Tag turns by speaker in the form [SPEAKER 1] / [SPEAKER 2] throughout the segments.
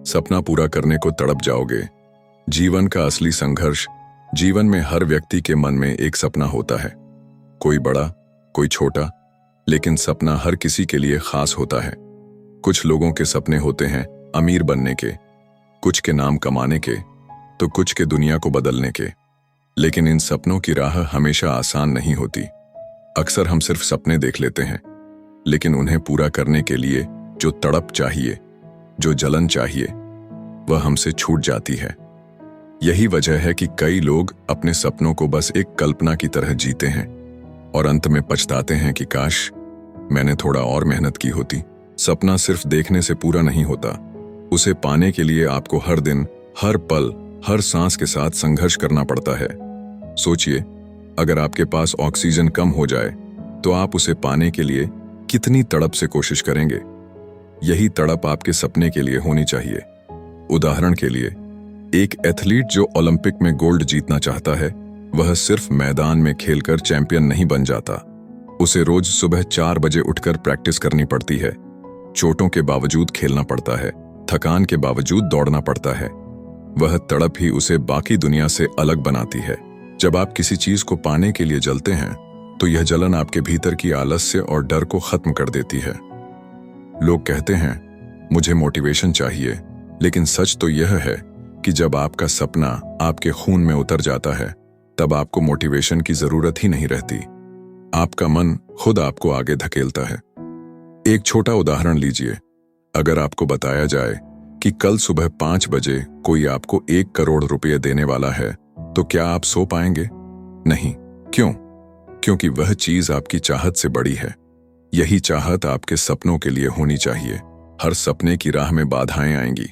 [SPEAKER 1] सपना पूरा करने को तड़प जाओगे। जीवन का असली संघर्ष। जीवन में हर व्यक्ति के मन में एक सपना होता है, कोई बड़ा कोई छोटा, लेकिन सपना हर किसी के लिए खास होता है। कुछ लोगों के सपने होते हैं अमीर बनने के, कुछ के नाम कमाने के, तो कुछ के दुनिया को बदलने के। लेकिन इन सपनों की राह हमेशा आसान नहीं होती। अक्सर हम सिर्फ सपने देख लेते हैं, लेकिन उन्हें पूरा करने के लिए जो तड़प चाहिए, जो जलन चाहिए, वह हमसे छूट जाती है। यही वजह है कि कई लोग अपने सपनों को बस एक कल्पना की तरह जीते हैं और अंत में पछताते हैं कि काश मैंने थोड़ा और मेहनत की होती। सपना सिर्फ देखने से पूरा नहीं होता, उसे पाने के लिए आपको हर दिन, हर पल, हर सांस के साथ संघर्ष करना पड़ता है। सोचिए, अगर आपके पास ऑक्सीजन कम हो जाए तो आप उसे पाने के लिए कितनी तड़प से कोशिश करेंगे। यही तड़प आपके सपने के लिए होनी चाहिए। उदाहरण के लिए, एक एथलीट जो ओलंपिक में गोल्ड जीतना चाहता है, वह सिर्फ मैदान में खेलकर चैंपियन नहीं बन जाता। उसे रोज सुबह 4 बजे उठकर प्रैक्टिस करनी पड़ती है, चोटों के बावजूद खेलना पड़ता है, थकान के बावजूद दौड़ना पड़ता है। वह तड़प ही उसे बाकी दुनिया से अलग बनाती है। जब आप किसी चीज को पाने के लिए जलते हैं, तो यह जलन आपके भीतर की आलस्य और डर को खत्म कर देती है। लोग कहते हैं मुझे मोटिवेशन चाहिए, लेकिन सच तो यह है कि जब आपका सपना आपके खून में उतर जाता है, तब आपको मोटिवेशन की जरूरत ही नहीं रहती। आपका मन खुद आपको आगे धकेलता है। एक छोटा उदाहरण लीजिए। अगर आपको बताया जाए कि कल सुबह 5 बजे कोई आपको 1 करोड़ रुपए देने वाला है, तो क्या आप सो पाएंगे? नहीं। क्यों? क्योंकि वह चीज आपकी चाहत से बड़ी है। यही चाहत आपके सपनों के लिए होनी चाहिए। हर सपने की राह में बाधाएं आएंगी।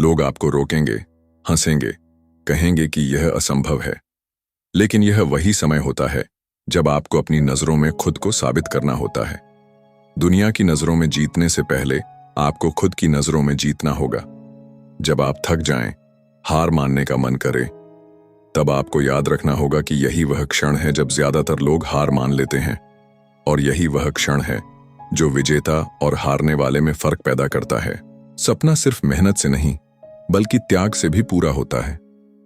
[SPEAKER 1] लोग आपको रोकेंगे, हंसेंगे, कहेंगे कि यह असंभव है। लेकिन यह वही समय होता है जब आपको अपनी नजरों में खुद को साबित करना होता है। दुनिया की नजरों में जीतने से पहले आपको खुद की नजरों में जीतना होगा। जब आप थक जाएं, हार मानने का मन करे, तब आपको याद रखना होगा कि यही वह क्षण है जब ज्यादातर लोग हार मान लेते हैं, और यही वह क्षण है जो विजेता और हारने वाले में फर्क पैदा करता है। सपना सिर्फ मेहनत से नहीं, बल्कि त्याग से भी पूरा होता है।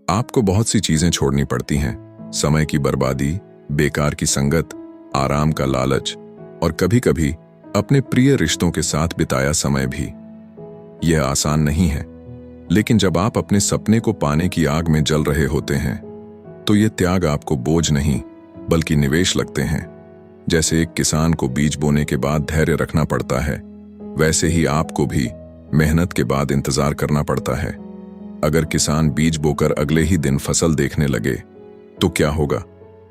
[SPEAKER 1] आपको बहुत सी चीजें छोड़नी पड़ती हैं, समय की बर्बादी, बेकार की संगत, आराम का लालच, और कभी-कभी अपने प्रिय रिश्तों के साथ बिताया समय भी। यह आसान नहीं है, लेकिन जब आप अपने सपने को पाने की आग में जल रहे होते हैं, तो ये त्याग आपको बोझ नहीं, बल्कि निवेश लगते हैं। जैसे एक किसान को बीज बोने के बाद धैर्य रखना पड़ता है, वैसे ही आपको भी मेहनत के बाद इंतजार करना पड़ता है। अगर किसान बीज बोकर अगले ही दिन फसल देखने लगे, तो क्या होगा?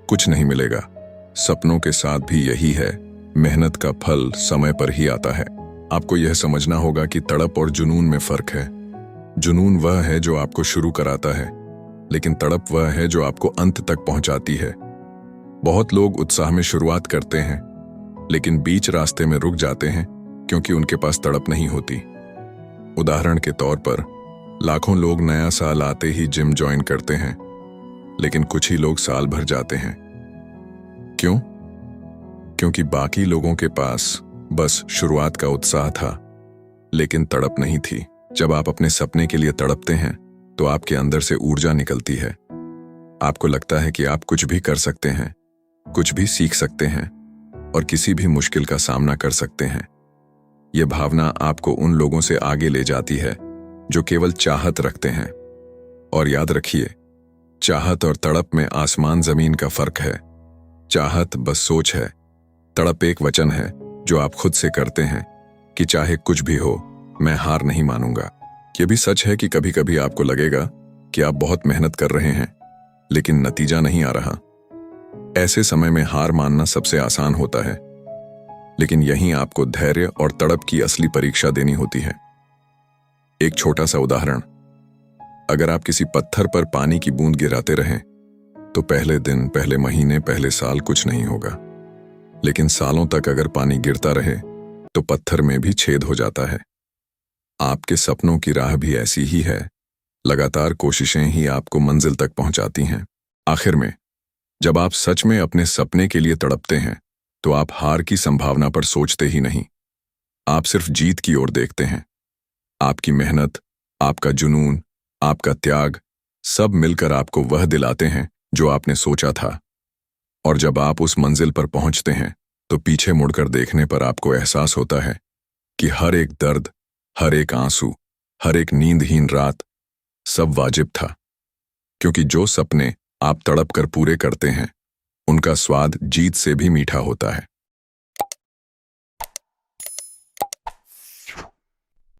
[SPEAKER 1] कुछ नहीं मिलेगा। सपनों के साथ भी यही है, मेहनत का फल समय पर ही आता है। आपको यह समझना होगा कि तड़प और जुनून में फर्क है। जुनून वह है जो आपको शुरू कराता है, लेकिन तड़प वह है जो आपको अंत तक पहुंचाती है। बहुत लोग उत्साह में शुरुआत करते हैं, लेकिन बीच रास्ते में रुक जाते हैं क्योंकि उनके पास तड़प नहीं होती। उदाहरण के तौर पर, लाखों लोग नया साल आते ही जिम ज्वाइन करते हैं, लेकिन कुछ ही लोग साल भर जाते हैं। क्यों? क्योंकि बाकी लोगों के पास बस शुरुआत का उत्साह था, लेकिन तड़प नहीं थी। जब आप अपने सपने के लिए तड़पते हैं, तो आपके अंदर से ऊर्जा निकलती है। आपको लगता है कि आप कुछ भी कर सकते हैं, कुछ भी सीख सकते हैं, और किसी भी मुश्किल का सामना कर सकते हैं। यह भावना आपको उन लोगों से आगे ले जाती है जो केवल चाहत रखते हैं। और याद रखिए, चाहत और तड़प में आसमान जमीन का फर्क है। चाहत बस सोच है, तड़प एक वचन है जो आप खुद से करते हैं कि चाहे कुछ भी हो, मैं हार नहीं मानूंगा। यह भी सच है कि कभी कभी आपको लगेगा कि आप बहुत मेहनत कर रहे हैं, लेकिन नतीजा नहीं आ रहा। ऐसे समय में हार मानना सबसे आसान होता है, लेकिन यहीं आपको धैर्य और तड़प की असली परीक्षा देनी होती है। एक छोटा सा उदाहरण, अगर आप किसी पत्थर पर पानी की बूंद गिराते रहें, तो पहले दिन, पहले महीने, पहले साल कुछ नहीं होगा। लेकिन सालों तक अगर पानी गिरता रहे, तो पत्थर में भी छेद हो जाता है। आपके सपनों की राह भी ऐसी ही है। लगातार कोशिशें ही आपको मंजिल तक पहुंचाती हैं। आखिर में, जब आप सच में अपने सपने के लिए तड़पते हैं, तो आप हार की संभावना पर सोचते ही नहीं। आप सिर्फ जीत की ओर देखते हैं। आपकी मेहनत, आपका जुनून, आपका त्याग, सब मिलकर आपको वह दिलाते हैं जो आपने सोचा था। और जब आप उस मंजिल पर पहुंचते हैं तो पीछे मुड़कर देखने पर आपको एहसास होता है कि हर एक दर्द, हर एक आंसू, हर एक नींदहीन रात सब वाजिब था। क्योंकि जो सपने आप तड़प कर पूरे करते हैं उनका स्वाद जीत से भी मीठा होता है।